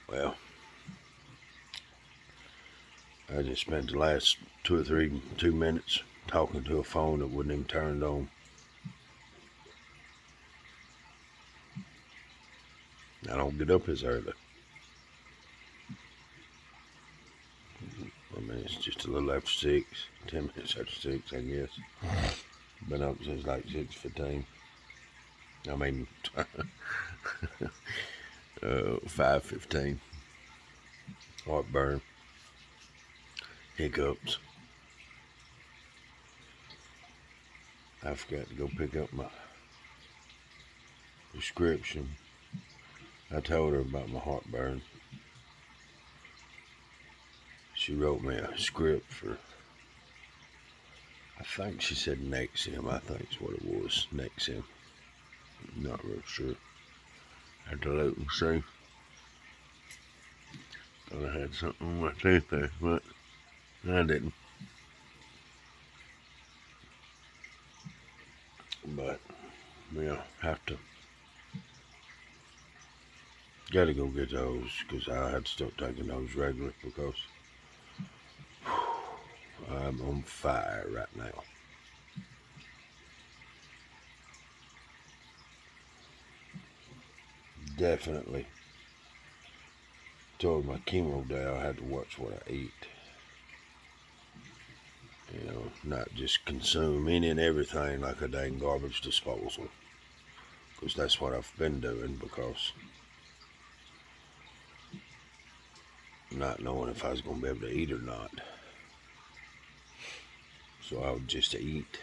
Well, I just spent the last 2 minutes talking to a phone that wasn't even turned on. I don't get up as early. I mean, it's just a little after 6, 10 minutes after 6, I guess. Been up since like 6:15. I mean, 5:15. Heartburn, hiccups. I forgot to go pick up my prescription. I told her about my heartburn. She wrote me a script for, I think she said Nexium. I think is what it was. Nexium. Not real sure. I had to look and see. Thought I had something on my tooth there, but I didn't. But we'll have to. Gotta go get those because I had to start taking those regular because I'm on fire right now. Definitely told my chemo day I had to watch what I eat. You know, not just consume any and everything like a dang garbage disposal. Because that's what I've been doing because not knowing if I was going to be able to eat or not. So I would just eat.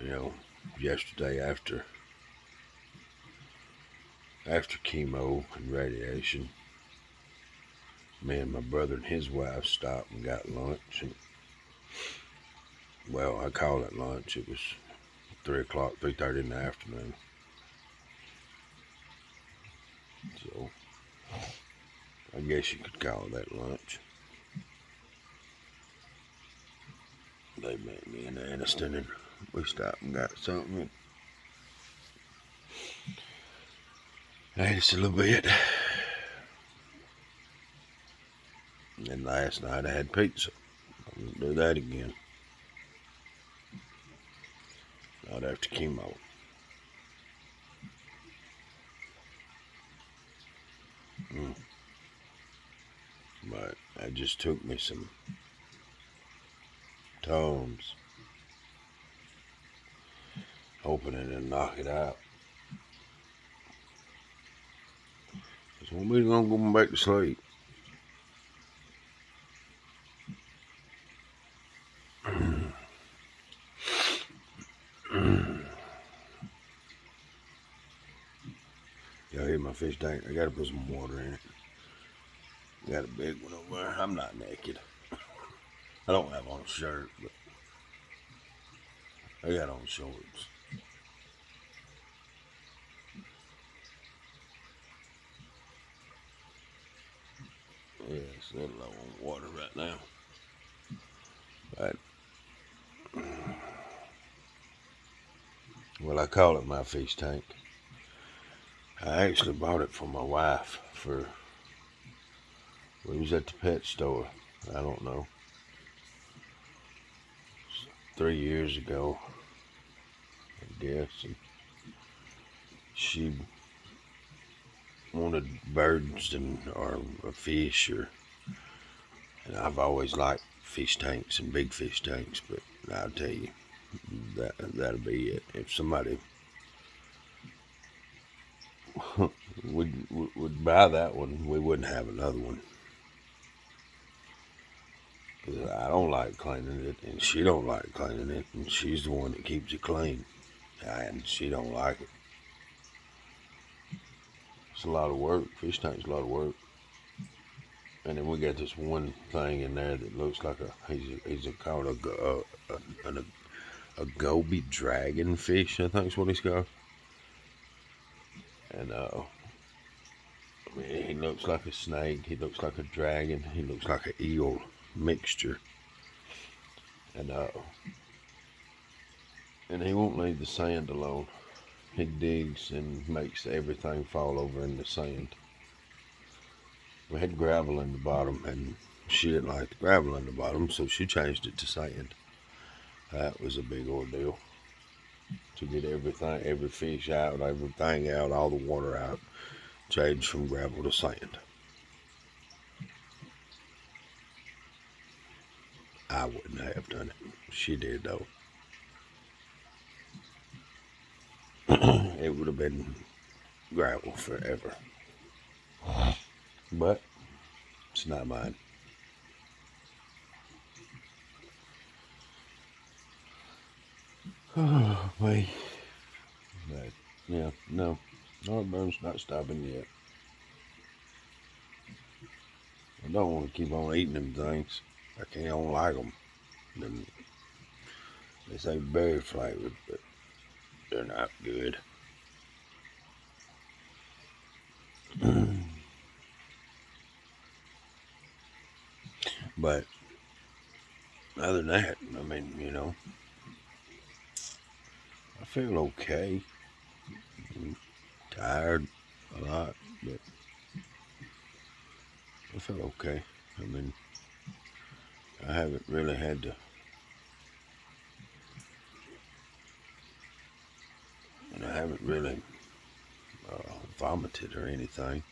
You know, yesterday after chemo and radiation, me and my brother and his wife stopped and got lunch. And, well, I call it lunch. It was 3 o'clock, 3:30 in the afternoon. So I guess you could call that lunch. They met me in Anniston and we stopped and got something. I ate just a little bit. And then last night I had pizza. I'm going to do that again. Not after chemo. But I just took me some Tums, hoping it'll knock it out. Cause when we gonna go back to sleep. Y'all hear my fish tank? I gotta put some water in it. Got a big one over there. I'm not naked. I don't have on a shirt, but I got on shorts. Yeah, it's a little low on water right now. But, well, I call it my fish tank. I actually bought it for my wife we was at the pet store. I don't know. 3 years ago, I guess. And she wanted birds or a fish, and I've always liked fish tanks and big fish tanks, but I'll tell you, that'll be it. If somebody would buy that one, we wouldn't have another one. Because I don't like cleaning it, and she don't like cleaning it, and she's the one that keeps it clean, and she don't like it. It's a lot of work. Fish tank's a lot of work. And then we got this one thing in there that looks like he's called a goby dragonfish, I think is what he's called. And I mean, he looks like a snake, he looks like a dragon, he looks like an eel mixture. And he won't leave the sand alone. he digs and makes everything fall over in the sand. We had gravel in the bottom, and she didn't like the gravel in the bottom, so she changed it to sand. That was a big ordeal to get everything, every fish out, everything out, all the water out, changed from gravel to sand. I wouldn't have done it. She did, though. It would have been gravel forever. But it's not mine. Oh, wait. But, yeah, no. Heartburn's not stopping yet. I don't want to keep on eating them things. I don't like them. They say berry flavored, but they're not good. But other than that, I mean, I feel okay. I'm tired a lot, but I feel okay. I mean, I haven't really had to, I haven't really vomited or anything.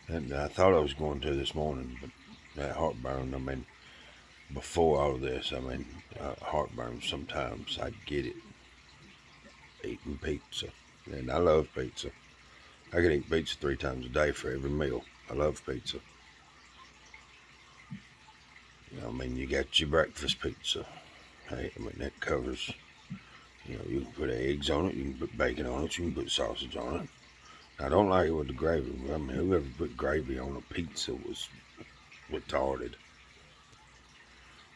And I thought I was going to this morning, but that heartburn, I mean, before all of this, I mean, heartburn, sometimes I'd get it eating pizza. And I love pizza. I could eat pizza 3 times a day for every meal. I love pizza. I mean, you got your breakfast pizza. Hey, I mean, that covers, you can put eggs on it, you can put bacon on it, you can put sausage on it. I don't like it with the gravy. I mean, whoever put gravy on a pizza was retarded.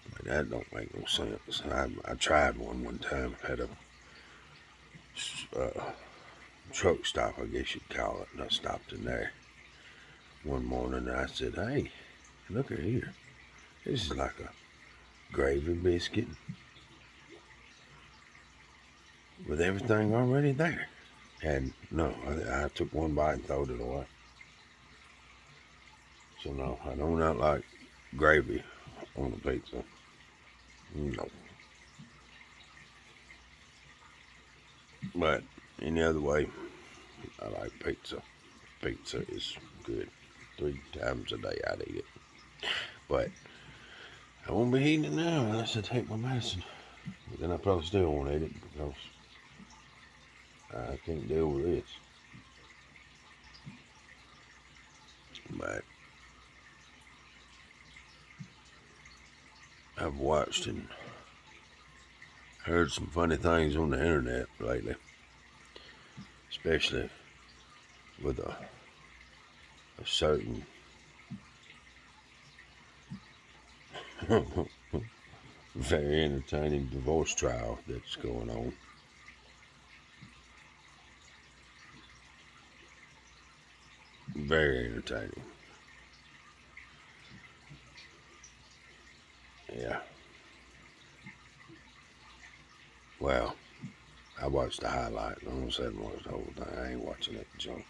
I mean, that don't make no sense. I tried one time, had a truck stop, I guess you'd call it, and I stopped in there one morning and I said, hey, look at here. This is like a gravy biscuit with everything already there. And no, I took one bite and threw it away. So no, I do not like gravy on a pizza. No. But any other way, I like pizza. Pizza is good. 3 times a day I'd eat it. But I won't be eating it now unless I take my medicine. But then I probably still won't eat it because I can't deal with this. But I've watched and heard some funny things on the internet lately, especially with a certain very entertaining divorce trial that's going on. Very entertaining. Yeah. Well, I watched the highlight. I almost said watch the whole thing. I ain't watching that junk.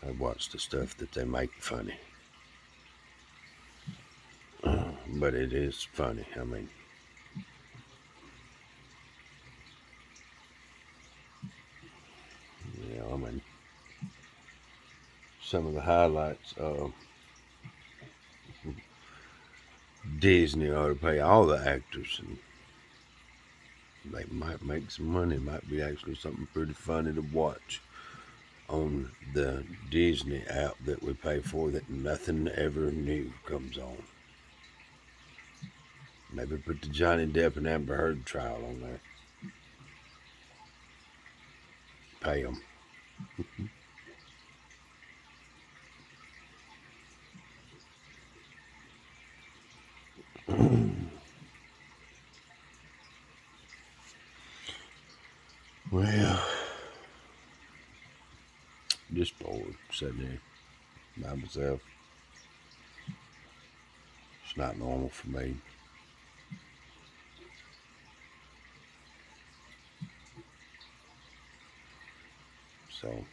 I watched the stuff that they make funny. But it is funny. I mean, I mean, some of the highlights. Disney ought to pay all the actors, and they might make some money. It might be actually something pretty funny to watch on the Disney app that we pay for that nothing ever new comes on. Maybe put the Johnny Depp and Amber Heard trial on there. Pay them. Well, just bored sitting here by myself. It's not normal for me. So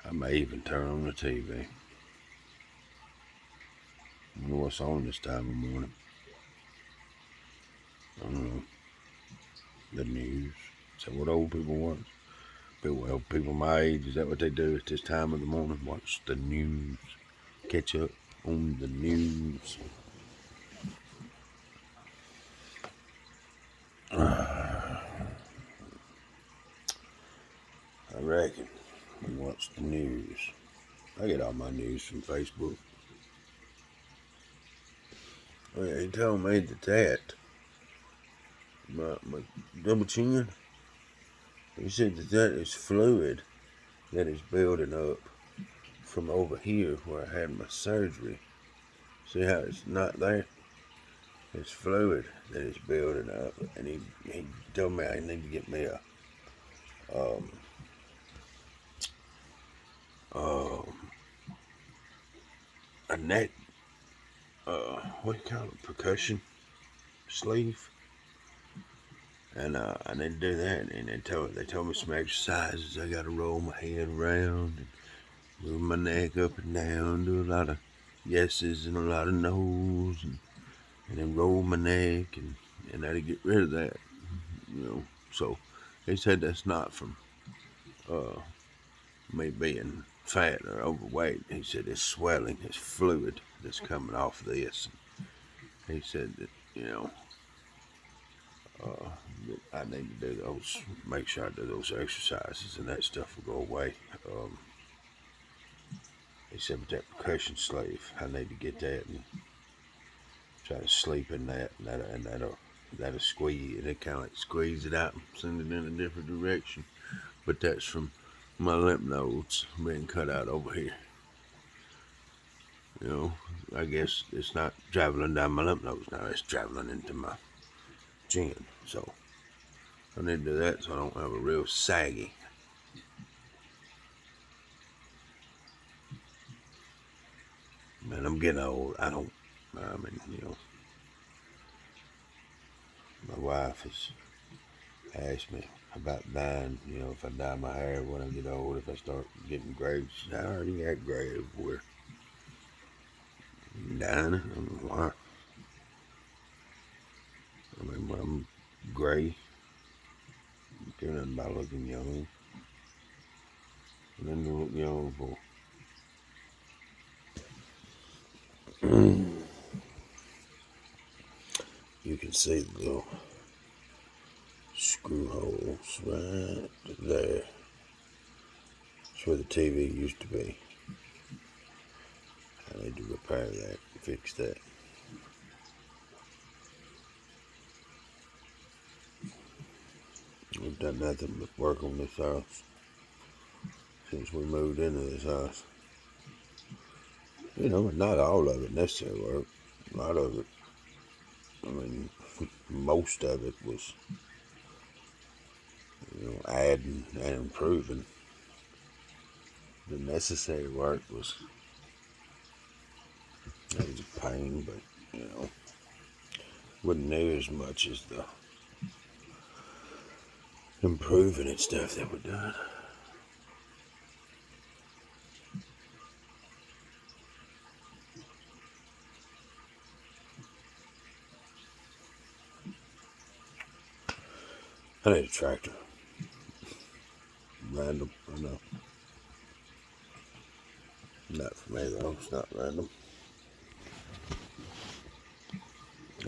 I may even turn on the TV. I wonder what's on this time of morning. I don't know. The news. Is that what old people watch? People my age, is that what they do at this time of the morning? Watch the news. Catch up on the news. I reckon we watch the news. I get all my news from Facebook. He told me that my double chin, he said that is fluid that is building up from over here where I had my surgery. See how it's not there? It's fluid that is building up, and he told me I need to get me a neck, what do you call it, percussion sleeve, and I need to do that. And they told me some exercises. I got to roll my head around and move my neck up and down, do a lot of yeses and a lot of no's, and then roll my neck, and that'll get rid of that, So they said that's not from me being fat or overweight. He said it's swelling, it's fluid that's coming off this. He said that, that I need to do those, make sure I do those exercises, and that stuff will go away. He said with that percussion sleeve, I need to get that and try to sleep in that, and that'll squeeze it. It kind of like squeeze it out and send it in a different direction. But that's from my lymph nodes being cut out over here. I guess it's not traveling down my lymph nodes now, it's traveling into my chin. So I need to do that so I don't have a real saggy. Man, I'm getting old. My wife has asked me about dying, if I dye my hair when I get old, if I start getting gray. I already got gray everywhere. Dying, I don't know why. When I'm gray, I don't care nothing about looking young. Nothing to look young for. You can see the little screw holes right there. That's where the TV used to be. I need to repair that and fix that. We've done nothing but work on this house since we moved into this house. Not all of it necessarily worked. A lot of it, most of it was, adding and improving. The necessary work was a pain, but, wasn't near as much as the improving and stuff that we're doing. I need a tractor. Random, I know. Not for me though, it's not random.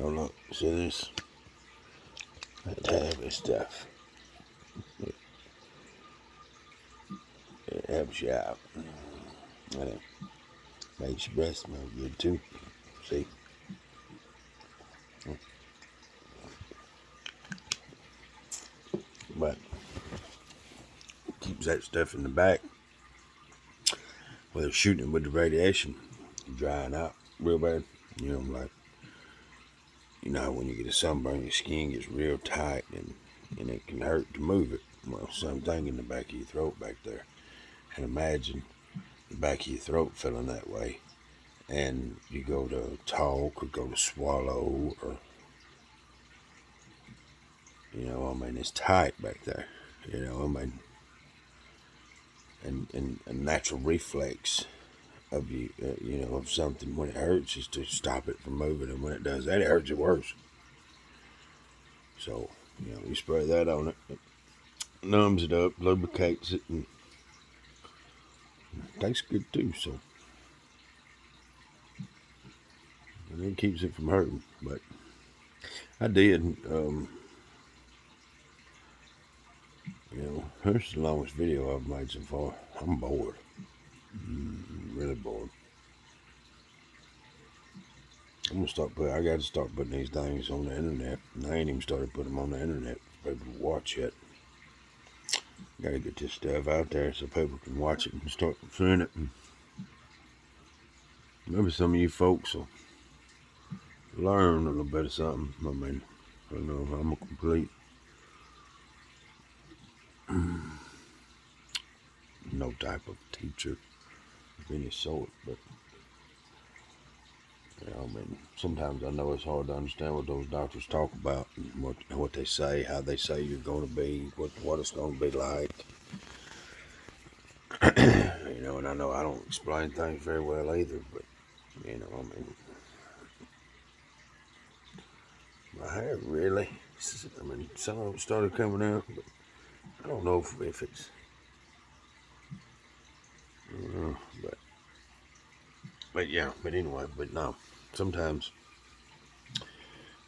Oh look, see this? That heavy stuff. It helps you out. And it makes your breath smell good too. See? But keeps that stuff in the back. Well, they're shooting it with the radiation, drying out real bad. Like, when you get a sunburn, your skin gets real tight and it can hurt to move it. Well, same thing in the back of your throat back there. And imagine the back of your throat feeling that way. And you go to talk or go to swallow or, it's tight back there. and a natural reflex of you, of something when it hurts is to stop it from moving, and when it does that, it hurts it worse. So, you spray that on it, it numbs it up, lubricates it, and it tastes good too. So, and it keeps it from hurting. But I did, here's the longest video I've made so far. I'm bored, really bored. I got to start putting these things on the internet. And I ain't even started putting them on the internet for people to watch yet. Got to get this stuff out there so people can watch it and start seeing it. And maybe some of you folks will learn a little bit of something. I mean, I don't know, I'm a complete no type of teacher of any sort, but I mean, sometimes I know it's hard to understand what those doctors talk about and what they say, how they say you're going to be, what it's going to be like. And I know I don't explain things very well either, but my hair really, some of it started coming out, but I don't know if it's, but anyway, but no, sometimes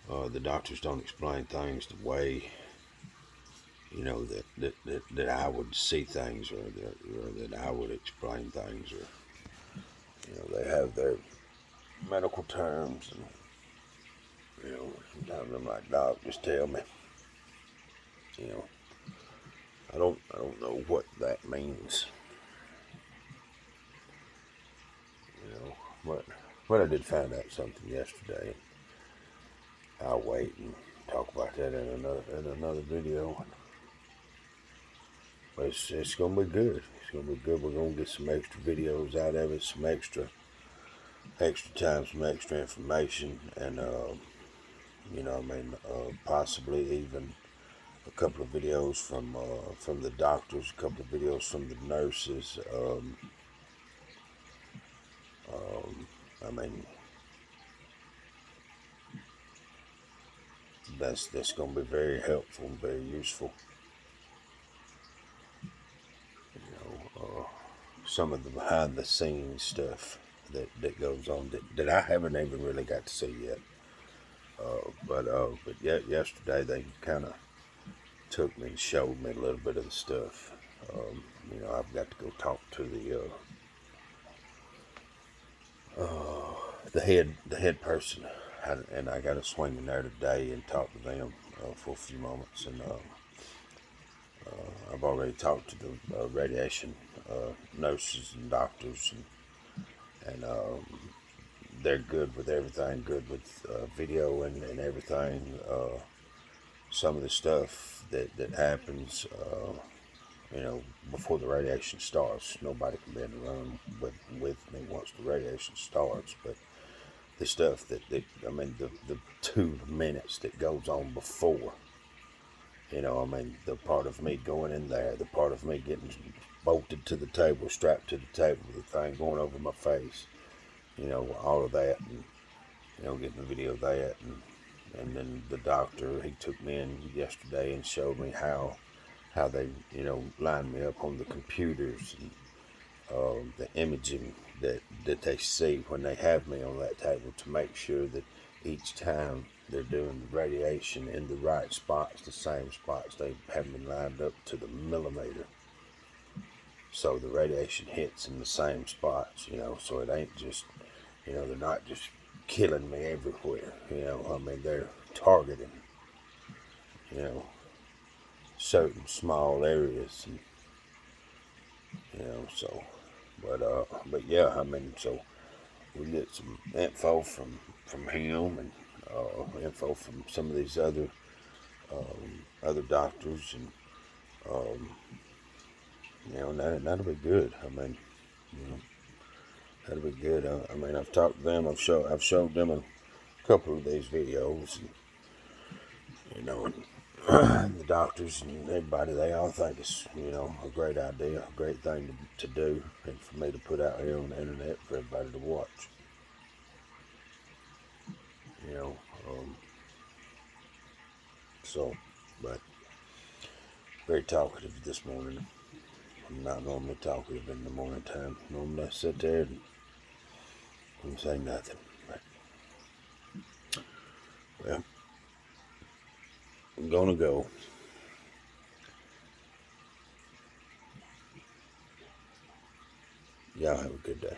the doctors don't explain things the way, that I would see things, or that I would explain things, or, they have their medical terms, and, sometimes I'm like, Doc, just tell me, I don't know what that means, but I did find out something yesterday. I'll wait and talk about that in another video. But it's gonna be good. It's gonna be good. We're gonna get some extra videos out of it, some extra time, some extra information, and possibly even a couple of videos from the doctors, a couple of videos from the nurses. That's going to be very helpful and very useful. Some of the behind the scenes stuff that goes on that I haven't even really got to see yet. But yesterday they kind of took me and showed me a little bit of the stuff. I've got to go talk to the head person, and I got to swing in there today and talk to them for a few moments. And I've already talked to the radiation nurses and doctors, and they're good with everything, good with video and everything. Some of the stuff that happens, before the radiation starts, nobody can be in the room with me once the radiation starts. But the stuff the 2 minutes that goes on before, the part of me going in there, the part of me getting bolted to the table, strapped to the table, the thing going over my face, all of that, and, getting the video of that, and then the doctor, he took me in yesterday and showed me how they, line me up on the computers, and the imaging that they see when they have me on that table, to make sure that each time they're doing the radiation in the right spots, the same spots. They have me lined up to the millimeter, so the radiation hits in the same spots, so it ain't just, they're not just killing me everywhere, they're targeting, certain small areas, and, so, but yeah, so we get some info from him, and info from some of these other doctors, and that'll be good. That'll be good. I've talked to them. I've showed them a couple of these videos, and the doctors and everybody, they all think it's, a great idea, a great thing to do, and for me to put out here on the internet for everybody to watch. You know, so, but very talkative this morning. I'm not normally talkative in the morning time. Normally I sit there and don't say nothing. But, well, I'm gonna go. Y'all have a good day.